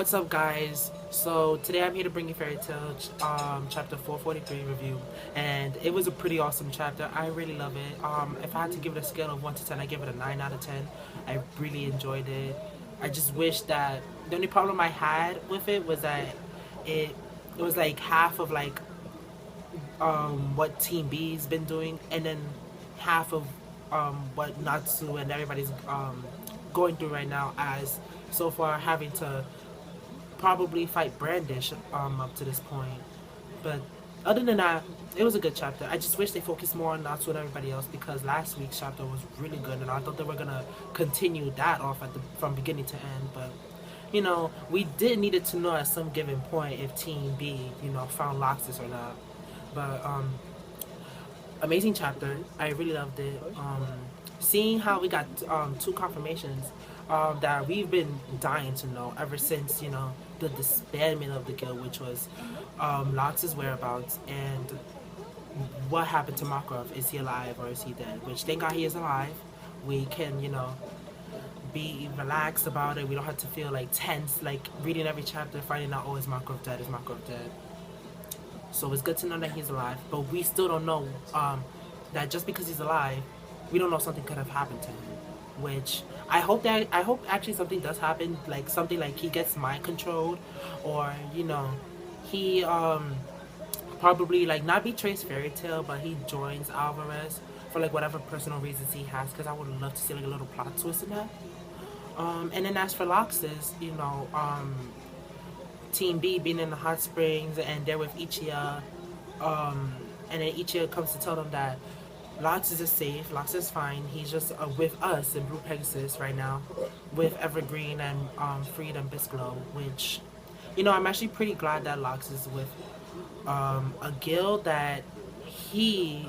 What's up, guys? So today I'm here to bring you Fairy Tail chapter 443 review, and it was a pretty awesome chapter. I really love it. If I had to give it a scale of 1 to 10, I give it a 9 out of 10. I really enjoyed it. I just wish that the only problem I had with it was that it it was like half of like what Team B's been doing, and then half of what Natsu and everybody's going through right now, as so far having to probably fight Brandish up to this point. But other than that, it was a good chapter. I just wish they focused more on Natsu and everybody else, because last week's chapter was really good, and I thought they were gonna continue that off from beginning to end. But we did needed to know at some given point if Team B, found Laxus or not. But amazing chapter. I really loved it. Seeing how we got two confirmations that we've been dying to know ever since the disbandment of the guild, which was Lax's whereabouts and what happened to Makarov. Is he alive or is he dead? Which, thank God, he is alive. We can be relaxed about it. We don't have to feel like tense, like reading every chapter, finding out, oh, is Makarov dead? Is Makarov dead? So it's good to know that he's alive, but we still don't know that just because he's alive, we don't know something could have happened to him. Which I hope actually something does happen, like something like he gets mind controlled, or he probably like not betrays Fairy Tail, but he joins Alvarez for like whatever personal reasons he has. Because I would love to see like a little plot twist in that. And then as for Laxus, Team B being in the hot springs and they're with Ichiya, and then Ichiya comes to tell them that Laxus is safe, Laxus is fine, he's just with us in Blue Pegasus right now, with Evergreen and Freed and Bisglow, which, I'm actually pretty glad that Laxus is with a guild that he,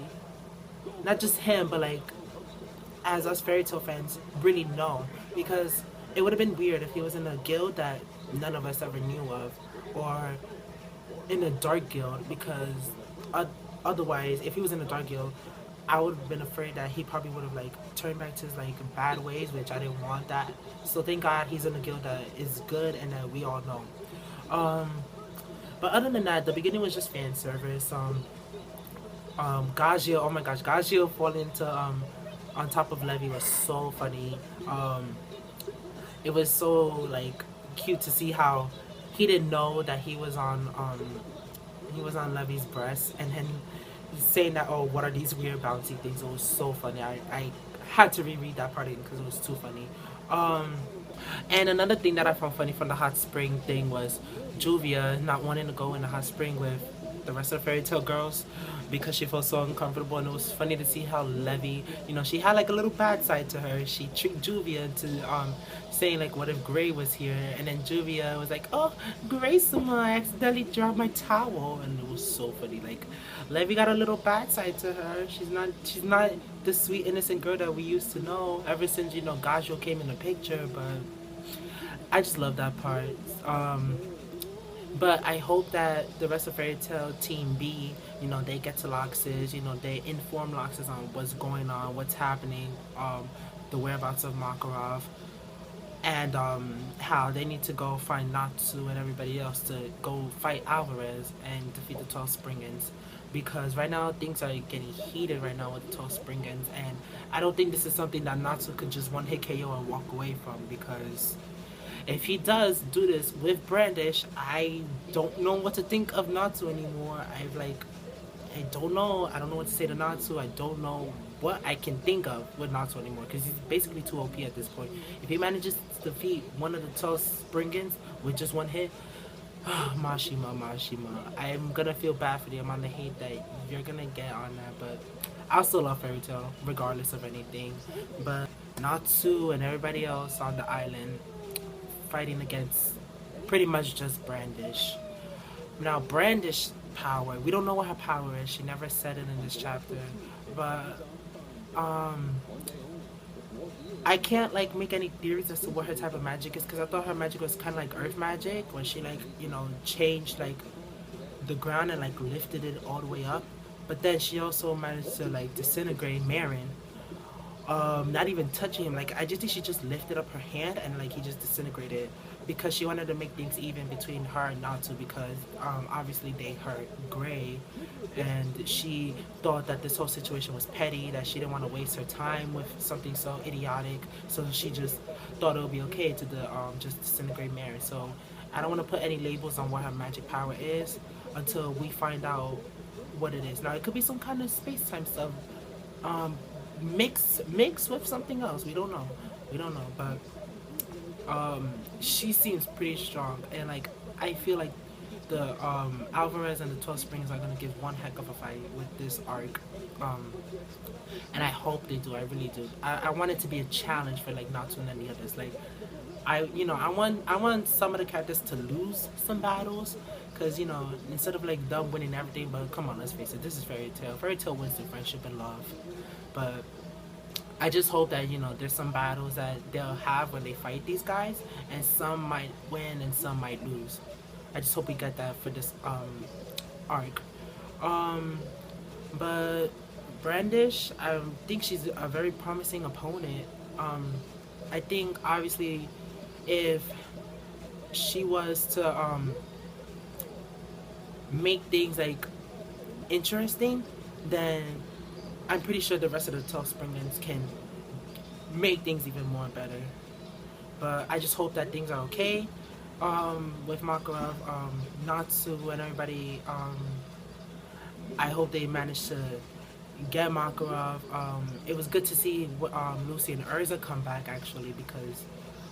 not just him, but like, as us Fairy Tail fans really know, because it would have been weird if he was in a guild that none of us ever knew of, or in a dark guild, because otherwise, if he was in a dark guild, I would have been afraid that he probably would have like turned back to his like bad ways, which I didn't want that. So thank God he's in a guild that is good and that we all know. But other than that, the beginning was just fan service. Gagio, oh my gosh, Gagio falling into on top of Levy was so funny. It was so like cute to see how he didn't know that he was on Levy's breast, and then he's saying that, oh, what are these weird bouncy things? It was so funny. I had to reread that part because it was too funny. And another thing that I found funny from the hot spring thing was Juvia not wanting to go in the hot spring with the rest of the Fairy Tail girls because she felt so uncomfortable. And it was funny to see how Levy, she had like a little bad side to her. She tricked Juvia into saying like, what if Gray was here? And then Juvia was like, oh, Gray-sama, I accidentally dropped my towel. And it was so funny. Like, Levy got a little bad side to her. She's not the sweet innocent girl that we used to know ever since Gajo came in the picture. But I just love that part. But I hope that the rest of Fairy Tail Team B, they get to Laxus, they inform Laxus on what's going on, what's happening, the whereabouts of Makarov, and how they need to go find Natsu and everybody else to go fight Alvarez and defeat the 12 Springans. Because right now things are getting heated right now with the 12 Springans, and I don't think this is something that Natsu could just one hit KO and walk away from, because if he does do this with Brandish, I don't know what to think of Natsu anymore. I don't know. I don't know what to say to Natsu. I don't know what I can think of with Natsu anymore, because he's basically too OP at this point. If he manages to defeat one of the 12 Springans with just one hit, Mashima. I am gonna feel bad for the amount of hate that you're gonna get on that, but I'll still love Fairy Tail regardless of anything. But Natsu and everybody else on the island fighting against pretty much just Brandish. Now, Brandish power, we don't know what her power is. She never said it in this chapter, but I can't like make any theories as to what her type of magic is, because I thought her magic was kind of like earth magic, when she like changed like the ground and like lifted it all the way up. But then she also managed to like disintegrate Marin, not even touching him. Like, I just think she just lifted up her hand and like he just disintegrated. because she wanted to make things even between her and Natsu, because obviously they hurt Gray, and she thought that this whole situation was petty, that she didn't want to waste her time with something so idiotic, so she just thought it would be okay to just disintegrate Mary. So I don't want to put any labels on what her magic power is until we find out what it is. Now it could be some kind of space-time stuff, mix with something else. We don't know. But she seems pretty strong, and like I feel like the Alvarez and the 12 Springs are gonna give one heck of a fight with this arc, and I hope they do. I really do. I want it to be a challenge for like Natsu and the others. Like I want some of the characters to lose some battles, because instead of like them winning everything. But come on, let's face it, this is Fairy Tail. Fairy Tail wins through friendship and love, but I just hope that there's some battles that they'll have when they fight these guys, and some might win and some might lose. I just hope we get that for this arc. But Brandish, I think she's a very promising opponent. I think obviously if she was to make things like interesting, then I'm pretty sure the rest of the 12 Springans can make things even more better. But I just hope that things are okay with Makarov, Natsu, and everybody. I hope they managed to get Makarov. It was good to see Lucy and Urza come back, actually, because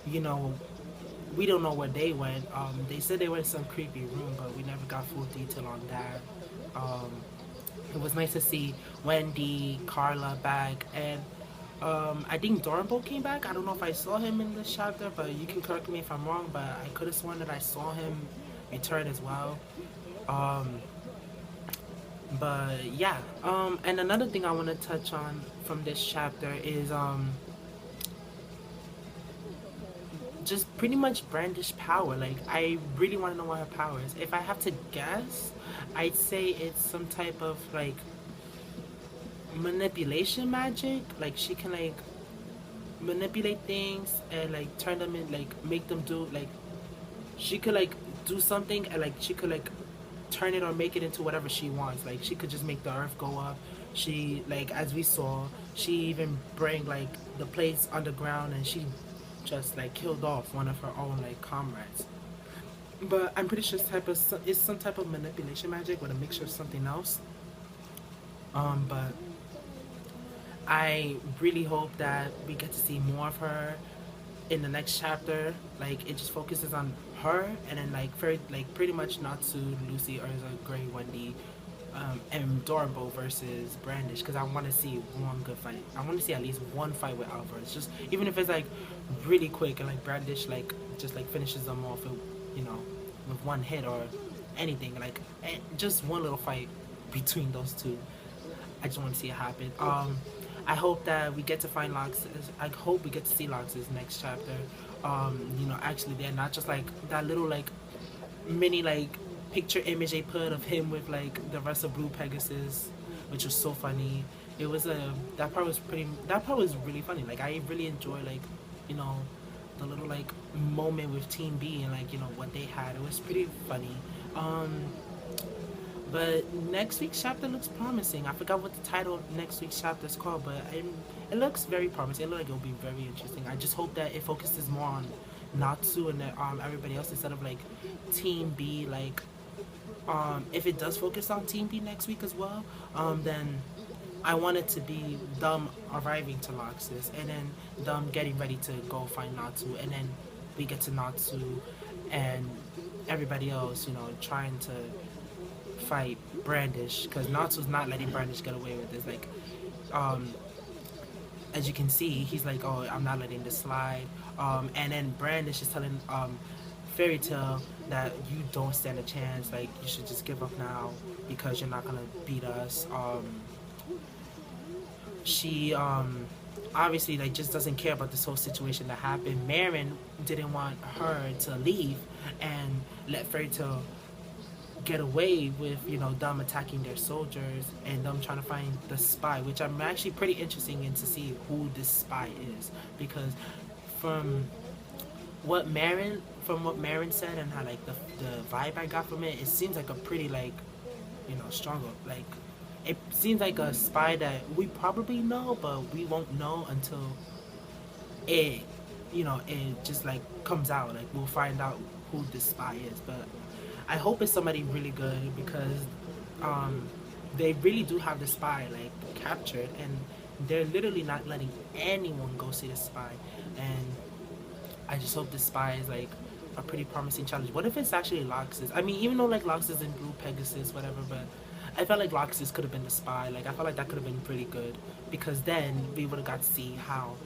we don't know where they went. They said they went in some creepy room, but we never got full detail on that. It was nice to see Wendy, Carla back, and I think Doranbolt came back. I don't know if I saw him in this chapter, but you can correct me if I'm wrong, but I could have sworn that I saw him return as well. But yeah, and another thing I want to touch on from this chapter is just pretty much Brandish power. Like, I really want to know what her power is. If I have to guess, I'd say it's some type of like manipulation magic. Like, she can like manipulate things and like turn them in, like make them do, like she could like do something, and like she could like turn it or make it into whatever she wants. Like, she could just make the earth go up. She, like, as we saw, she even bring like the place underground, and she just like killed off one of her own like comrades. But I'm pretty sure it's some type of manipulation magic with a mixture of something else. But I really hope that we get to see more of her in the next chapter. Like, it just focuses on her, and then like pretty much Natsu, Lucy, Urza, Gray, Wendy, and Doranbolt versus Brandish, because I want to see one good fight. I want to see at least one fight with Alvarez, just even if it's like really quick, and like Brandish like just like finishes them off with, with one hit or anything, like just one little fight between those two. I just want to see it happen. I hope that we get to find Laxus. I hope we get to see Laxus next chapter. Actually they're not just like that little like mini like picture image they put of him with like the rest of Blue Pegasus, which was so funny. It was that part was really funny. Like, I really enjoy like the little like moment with Team B and like what they had. It was pretty funny. But next week's chapter looks promising. I forgot what the title of next week's chapter is called, but it looks very promising. It looks like it'll be very interesting. I just hope that it focuses more on Natsu and everybody else instead of like Team B. Like, if it does focus on Team B next week as well, then I want it to be them arriving to Laxus, and then them getting ready to go find Natsu, and then we get to Natsu and everybody else, trying to fight Brandish, because Natsu's not letting Brandish get away with this. Like, as you can see, he's like, oh, I'm not letting this slide. And then Brandish is telling Fairy Tail that you don't stand a chance. Like, you should just give up now because you're not gonna beat us. She obviously like just doesn't care about this whole situation that happened. Marin didn't want her to leave and let Fairy Tail get away with them attacking their soldiers and them trying to find the spy, which I'm actually pretty interested in to see who this spy is, because from from what Marin said and how like the vibe I got from it, it seems like a pretty like, stronger, like it seems like a spy that we probably know, but we won't know until it, it just like comes out. Like we'll find out who this spy is. But I hope it's somebody really good because they really do have the spy like captured, and they're literally not letting anyone go see the spy. And I just hope the spy is like a pretty promising challenge. What if it's actually Laxus? I mean, even though like Laxus and Blue Pegasus, whatever, but I felt like Laxus could have been the spy. Like I felt like that could have been pretty good because then we would have got to see how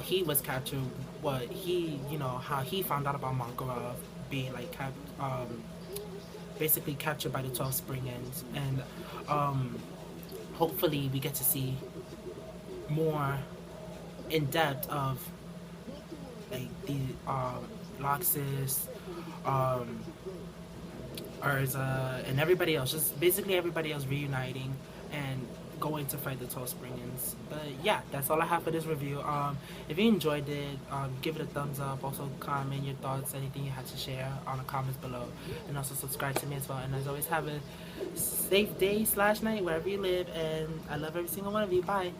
he was captured, what he, how he found out about Makarov being like basically captured by the 12 Spring Ends, and hopefully we get to see more in depth of like the Laxus, Urza, and everybody else, just basically everybody else reuniting and going to fight the 12 Springans. But yeah, that's all I have for this review. If you enjoyed it, give it a thumbs up. Also comment your thoughts, anything you had to share on the comments below, and also subscribe to me as well. And as always, have a safe day / night wherever you live, and I love every single one of you. Bye.